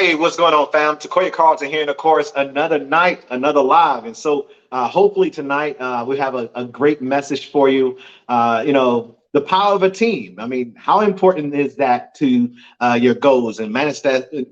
Hey, what's going on, fam? Tokoyo Carlton here, and of course, another night, another live. And so, hopefully tonight we have a great message for you. The power of a team. I mean, how important is that to your goals and manifesting?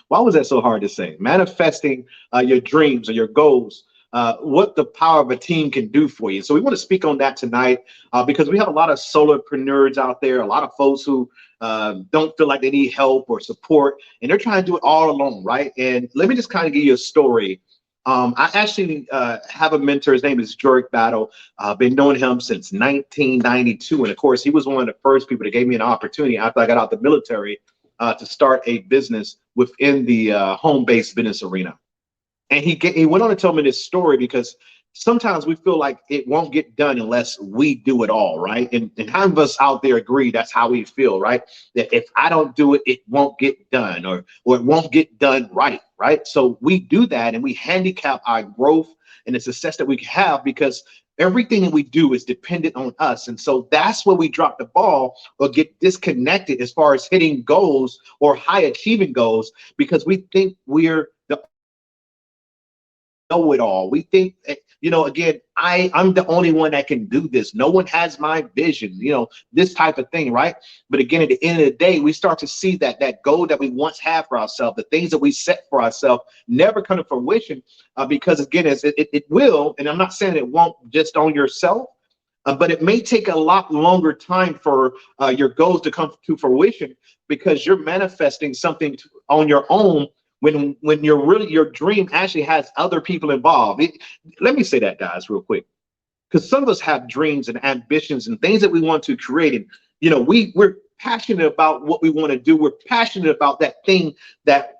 Why was that so hard to say? Manifesting your dreams or your goals. What the power of a team can do for you. So we want to speak on that tonight because we have a lot of solopreneurs out there, a lot of folks who don't feel like they need help or support, and they're trying to do it all alone, right? And let me just kind of give you a story. I actually have a mentor. His name is Jorick Battle. I've been knowing him since 1992. And of course, he was one of the first people that gave me an opportunity after I got out the military to start a business within the home-based business arena. And he went on to tell me this story because sometimes we feel like it won't get done unless we do it all, right? And how of us out there agree that's how we feel, right? That if I don't do it, it won't get done or it won't get done right? So we do that and we handicap our growth and the success that we have because everything that we do is dependent on us. And so that's where we drop the ball or get disconnected as far as hitting goals or high achieving goals because we think we're the know it all. We think, again, I'm the only one that can do this. No one has my vision, this type of thing, right? But again, at the end of the day, we start to see that goal that we once had for ourselves, the things that we set for ourselves never come to fruition because again, it will, and I'm not saying it won't just on yourself, but it may take a lot longer time for your goals to come to fruition because you're manifesting something on your own when your dream actually has other people involved. Let me say that, guys, real quick, because some of us have dreams and ambitions and things that we want to create, and we're passionate about what we want to do. We're passionate about that thing that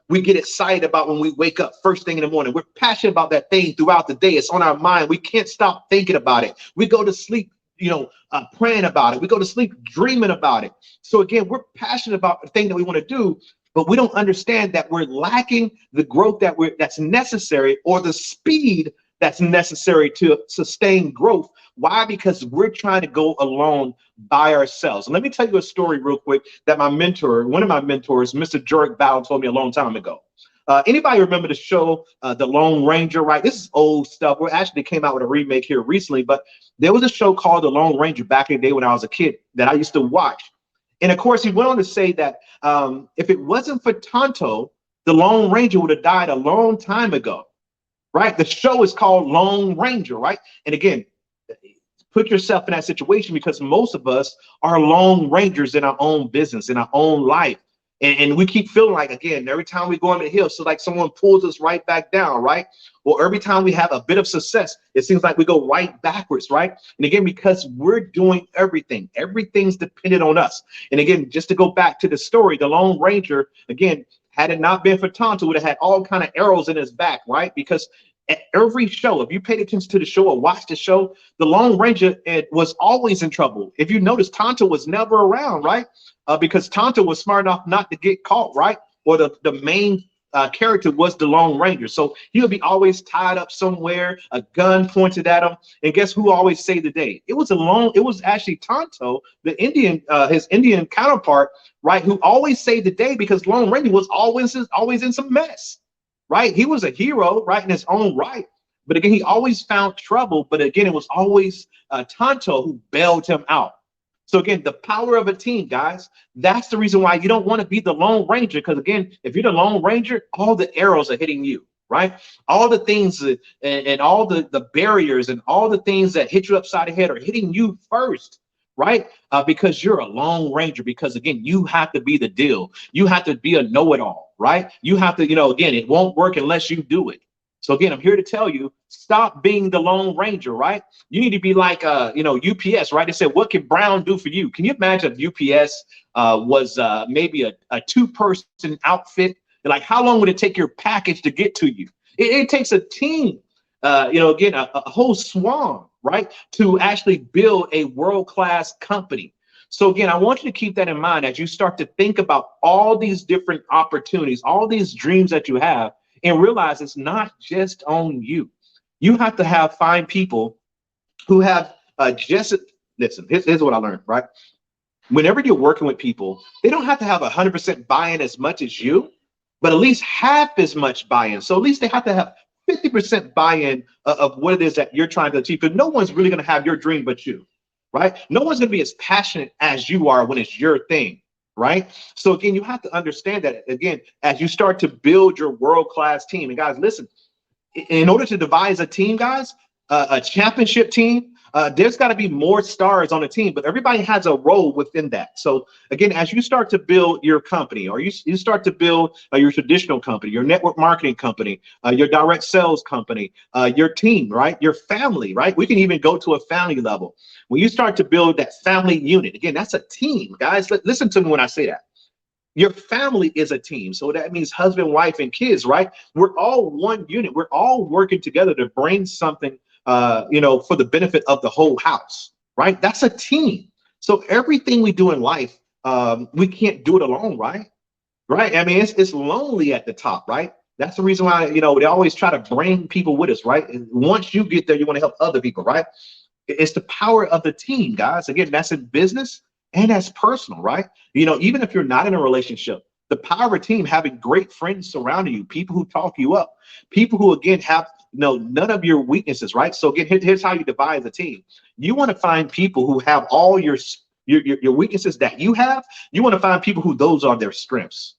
we get excited about when we wake up first thing in the morning. We're passionate about that thing throughout the day. It's on our mind. We can't stop thinking about it. We go to sleep praying about it. We go to sleep dreaming about it. So again, we're passionate about the thing that we want to do, but we don't understand that we're lacking the growth that's necessary or the speed that's necessary to sustain growth. Why? Because we're trying to go alone by ourselves. And let me tell you a story real quick that one of my mentors, Mr. Jorick Battle, told me a long time ago. Anybody remember the show, The Lone Ranger, right? This is old stuff. We actually came out with a remake here recently, but there was a show called The Lone Ranger back in the day when I was a kid that I used to watch. And of course, he went on to say that if it wasn't for Tonto, the Lone Ranger would have died a long time ago, right? The show is called Lone Ranger, right? And again, put yourself in that situation because most of us are Lone Rangers in our own business, in our own life. And we keep feeling like, again, every time we go on the hill, so like someone pulls us right back down, right? Or every time we have a bit of success, it seems like we go right backwards, right? And again, because we're doing everything, everything's dependent on us. And again, just to go back to the story, the Lone Ranger, again, had it not been for Tonto, would have had all kind of arrows in his back, right? Because at every show, if you paid attention to the show or watched the show, the Lone Ranger was always in trouble. If you notice, Tonto was never around, right? Because Tonto was smart enough not to get caught, right? Or the main character was the Lone Ranger. So he would be always tied up somewhere, a gun pointed at him. And guess who always saved the day? It was actually Tonto, the Indian, his Indian counterpart, right? Who always saved the day because Lone Ranger was always in some mess, right? He was a hero, right, in his own right. But again, he always found trouble. But again, it was always Tonto who bailed him out. So again, the power of a team, guys, that's the reason why you don't want to be the Lone Ranger. Because again, if you're the Lone Ranger, all the arrows are hitting you, right? All the things and all the barriers and all the things that hit you upside the head are hitting you first, right? Because you're a Lone Ranger. Because again, you have to be the deal. You have to be a know-it-all, right? You have to, again, it won't work unless you do it. So again, I'm here to tell you, stop being the Lone Ranger, right? You need to be like, UPS, right? They said, what can Brown do for you? Can you imagine if UPS was maybe a two-person outfit? Like, how long would it take your package to get to you? It takes a team, again, a whole swarm, right, to actually build a world-class company. So again, I want you to keep that in mind as you start to think about all these different opportunities, all these dreams that you have, and realize it's not just on you. You have to find people who have listen, here's what I learned, right? Whenever you're working with people, they don't have to have 100% buy-in as much as you, but at least half as much buy-in. So at least they have to have 50% buy-in of what it is that you're trying to achieve, because no one's really going to have your dream but you, right? No one's going to be as passionate as you are when it's your thing, right? So again, you have to understand that, again, as you start to build your world-class team. And guys, listen, in order to devise a team, guys, a championship team, there's got to be more stars on the team, but everybody has a role within that. So again, as you start to build your company, or you start to build your traditional company, your network marketing company, your direct sales company, your team, right? Your family, right? We can even go to a family level. When you start to build that family unit, again, that's a team, guys. Listen to me when I say that. Your family is a team. So that means husband, wife, and kids, right? We're all one unit. We're all working together to bring something, for the benefit of the whole house, right? That's a team. So everything we do in life, we can't do it alone, right? Right. I mean, it's lonely at the top, right? That's the reason why, they always try to bring people with us, right? And once you get there, you want to help other people, right? It's the power of the team, guys. Again, that's in business and that's personal, right? Even if you're not in a relationship, the power of a team, having great friends surrounding you, people who talk you up, people who, again, have none of your weaknesses, right? So again, here's how you divide the team. You want to find people who have all your weaknesses that you have. You want to find people who those are their strengths.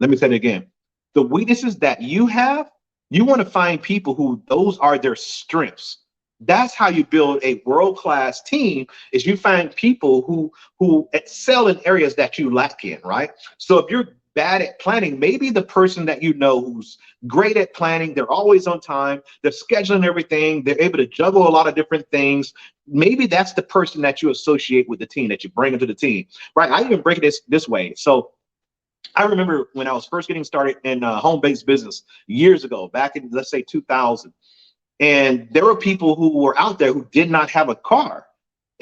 Let me say it again. The weaknesses that you have, you want to find people who those are their strengths. That's how you build a world-class team, is you find people who excel in areas that you lack in, right? So if you're bad at planning, maybe the person that who's great at planning, they're always on time, they're scheduling everything, they're able to juggle a lot of different things. Maybe that's the person that you associate with the team, that you bring into the team, right? I even break it this way. So I remember when I was first getting started in home-based business years ago, back in, let's say, 2000. And there were people who were out there who did not have a car.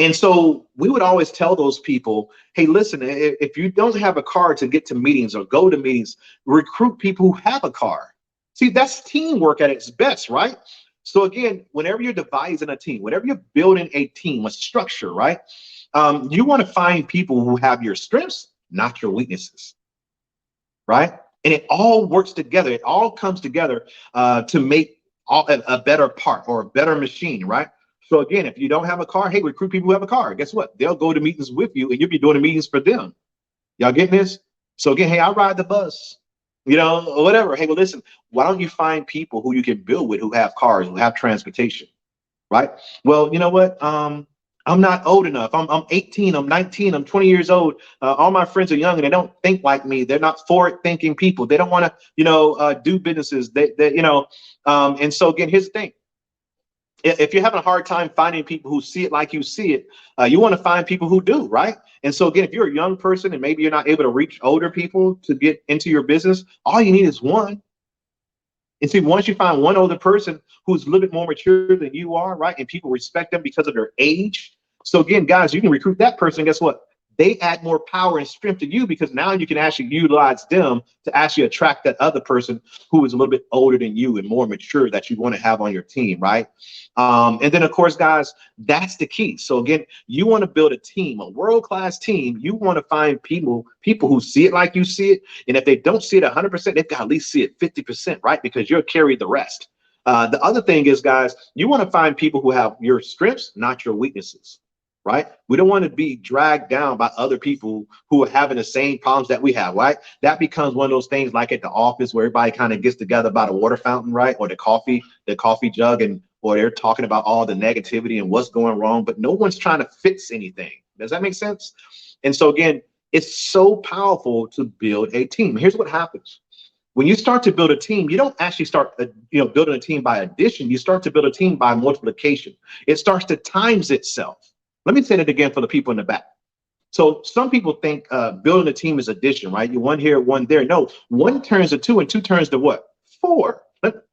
And so we would always tell those people, hey, listen, if you don't have a car to get to meetings or go to meetings, recruit people who have a car. See, that's teamwork at its best, right? So again, whenever you're devising a team, whenever you're building a team, a structure, right? You want to find people who have your strengths, not your weaknesses, right? And it all works together. It all comes together to make a better part or a better machine, right? So again, if you don't have a car, hey, recruit people who have a car. Guess what? They'll go to meetings with you and you'll be doing the meetings for them. Y'all getting this? So again, hey, I ride the bus, whatever. Hey, well, listen, why don't you find people who you can build with, who have cars, who have transportation, right? Well, you know what? I'm not old enough. I'm 18, I'm 19, I'm 20 years old. All my friends are young and they don't think like me. They're not forward thinking people. They don't want to, do businesses. And so again, here's the thing. If you're having a hard time finding people who see it like you see it, you want to find people who do, right? And so again, if you're a young person and maybe you're not able to reach older people to get into your business, all you need is one. And see, once you find one older person who's a little bit more mature than you are, right? And people respect them because of their age. So again, guys, you can recruit that person. Guess what? They add more power and strength to you, because now you can actually utilize them to actually attract that other person who is a little bit older than you and more mature that you want to have on your team, right? And then, of course, guys, that's the key. So again, you want to build a team, a world-class team. You want to find people who see it like you see it. And if they don't see it 100%, they've got to at least see it 50%, right? Because you'll carry the rest. The other thing is, guys, you want to find people who have your strengths, not your weaknesses. Right? We don't want to be dragged down by other people who are having the same problems that we have, right? That becomes one of those things like at the office where everybody kind of gets together by the water fountain, right? Or the coffee jug, or they're talking about all the negativity and what's going wrong, but no one's trying to fix anything. Does that make sense? And so again, it's so powerful to build a team. Here's what happens. When you start to build a team, you don't actually start, building a team by addition. You start to build a team by multiplication. It starts to times itself. Let me say that again for the people in the back. So some people think building a team is addition, right? You one here, one there. No, one turns to two and two turns to what? Four.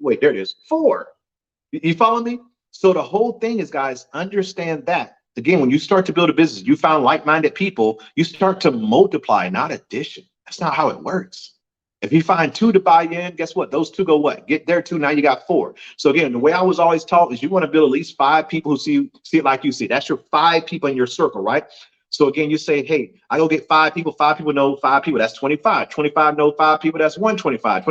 Wait, there it is. Four. You follow me? So the whole thing is, guys, understand that. Again, when you start to build a business, you found like-minded people, you start to multiply, not addition. That's not how it works. If you find two to buy in, guess what? Those two go what? Get there two, now you got four. So again, the way I was always taught is you want to build at least 5 people who see it like you see. That's your 5 people in your circle, right? So again, you say, hey, I go get 5 people. 5 people know 5 people. That's 25. 25 know 5 people. That's 125.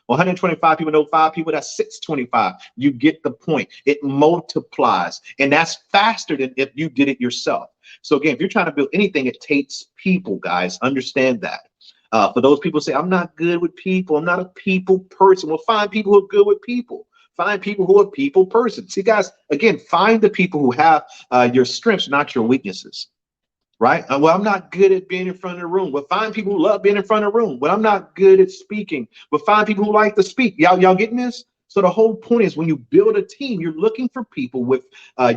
125 people know 5 people. That's 625. You get the point. It multiplies. And that's faster than if you did it yourself. So again, if you're trying to build anything, it takes people, guys. Understand that. For those people who say, I'm not good with people, I'm not a people person. Well, find people who are good with people. Find people who are people person. See, guys, again, find the people who have your strengths, not your weaknesses. Right? Well, I'm not good at being in front of the room. Well, find people who love being in front of the room. Well, I'm not good at speaking. But find people who like to speak. Y'all getting this? So the whole point is when you build a team, you're looking for people with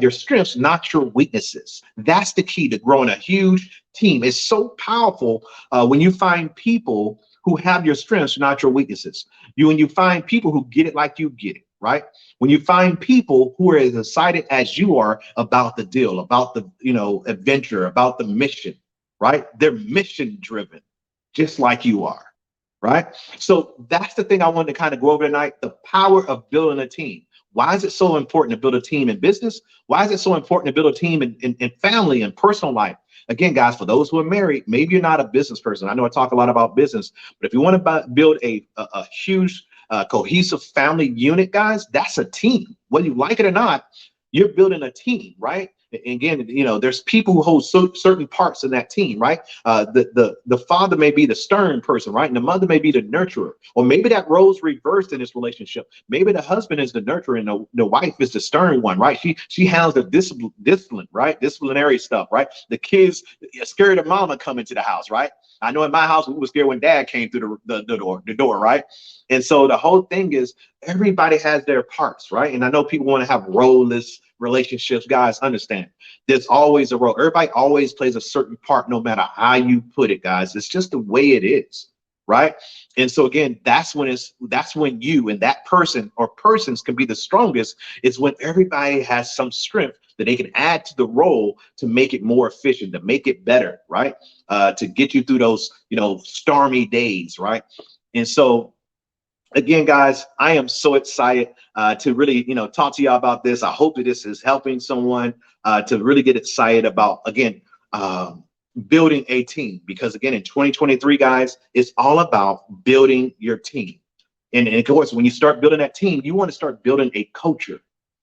your strengths, not your weaknesses. That's the key to growing a huge team. It's so powerful when you find people who have your strengths, not your weaknesses. When you find people who get it like you get it, right? When you find people who are as excited as you are about the deal, about the adventure, about the mission, right? They're mission driven, just like you are. Right. So that's the thing I wanted to kind of go over tonight, the power of building a team. Why is it so important to build a team in business? Why is it so important to build a team in family and personal life? Again, guys, for those who are married, maybe you're not a business person. I know I talk a lot about business, but if you want to build a huge cohesive family unit, guys, that's a team. Whether you like it or not, you're building a team, right? And again, there's people who hold certain parts in that team, right? The father may be the stern person, right? And the mother may be the nurturer, or maybe that role's reversed in this relationship. Maybe the husband is the nurturer and the wife is the stern one, right? She handles the discipline, right? Disciplinary stuff, right? The kids are scared of mama coming to the house, right? I know in my house we were scared when dad came through the door, right? And so the whole thing is everybody has their parts, right? And I know people want to have role-less relationships. Guys, understand there's always a role. Everybody always plays a certain part, no matter how you put it, guys. It's just the way it is, right? And so again, that's when you and that person or persons can be the strongest. It's when everybody has some strength that they can add to the role to make it more efficient, to make it better, right? To get you through those, stormy days, right? And so again, guys, I am so excited to really, talk to y'all about this. I hope that this is helping someone to really get excited about, again, building a team. Because again, in 2023, guys, it's all about building your team. And of course, when you start building that team, you want to start building a culture.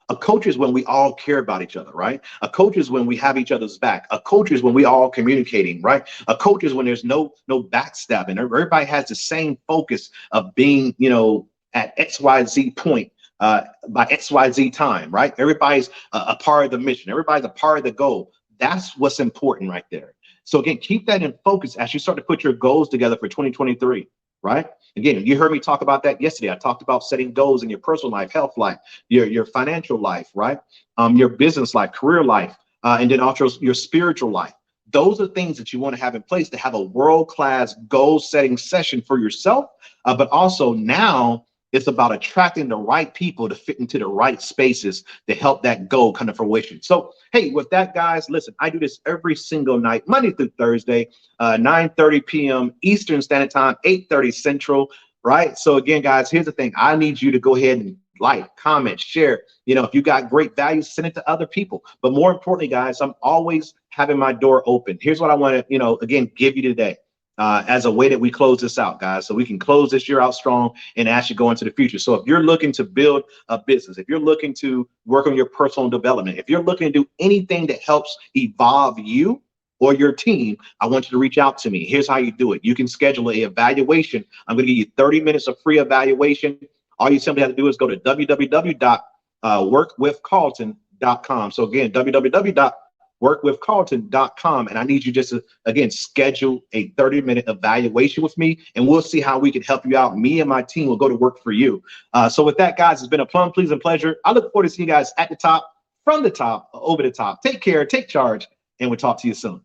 A coach is when we all care about each other, right? A coach is when we have each other's back. A coach is when we all communicating, right? A coach is when there's no backstabbing. Everybody has the same focus of being, at XYZ point by XYZ time, right? Everybody's a part of the mission. Everybody's a part of the goal. That's what's important right there. So again, keep that in focus as you start to put your goals together for 2023, right? Again, you heard me talk about that yesterday. I talked about setting goals in your personal life, health life, your financial life, right? Your business life, career life, and then also your spiritual life. Those are things that you want to have in place to have a world-class goal setting session for yourself. But also now it's about attracting the right people to fit into the right spaces to help that goal come to fruition. So, hey, with that, guys, listen, I do this every single night, Monday through Thursday, 9:30 p.m. Eastern Standard Time, 8:30 Central, right? So again, guys, here's the thing. I need you to go ahead and like, comment, share. If you got great value, send it to other people. But more importantly, guys, I'm always having my door open. Here's what I want to, again, give you today. As a way that we close this out, guys, so we can close this year out strong and actually go into the future. So if you're looking to build a business, if you're looking to work on your personal development, if you're looking to do anything that helps evolve you or your team, I want you to reach out to me. Here's how you do it. You can schedule an evaluation. I'm going to give you 30 minutes of free evaluation. All you simply have to do is go to www.workwithcarlton.com. So again, www.workwithcarlton.com. And I need you just to, again, schedule a 30-minute evaluation with me, and we'll see how we can help you out. Me and my team will go to work for you. So with that, guys, it's been a plum, pleasing pleasure. I look forward to seeing you guys at the top, from the top, over the top. Take care, take charge, and we'll talk to you soon.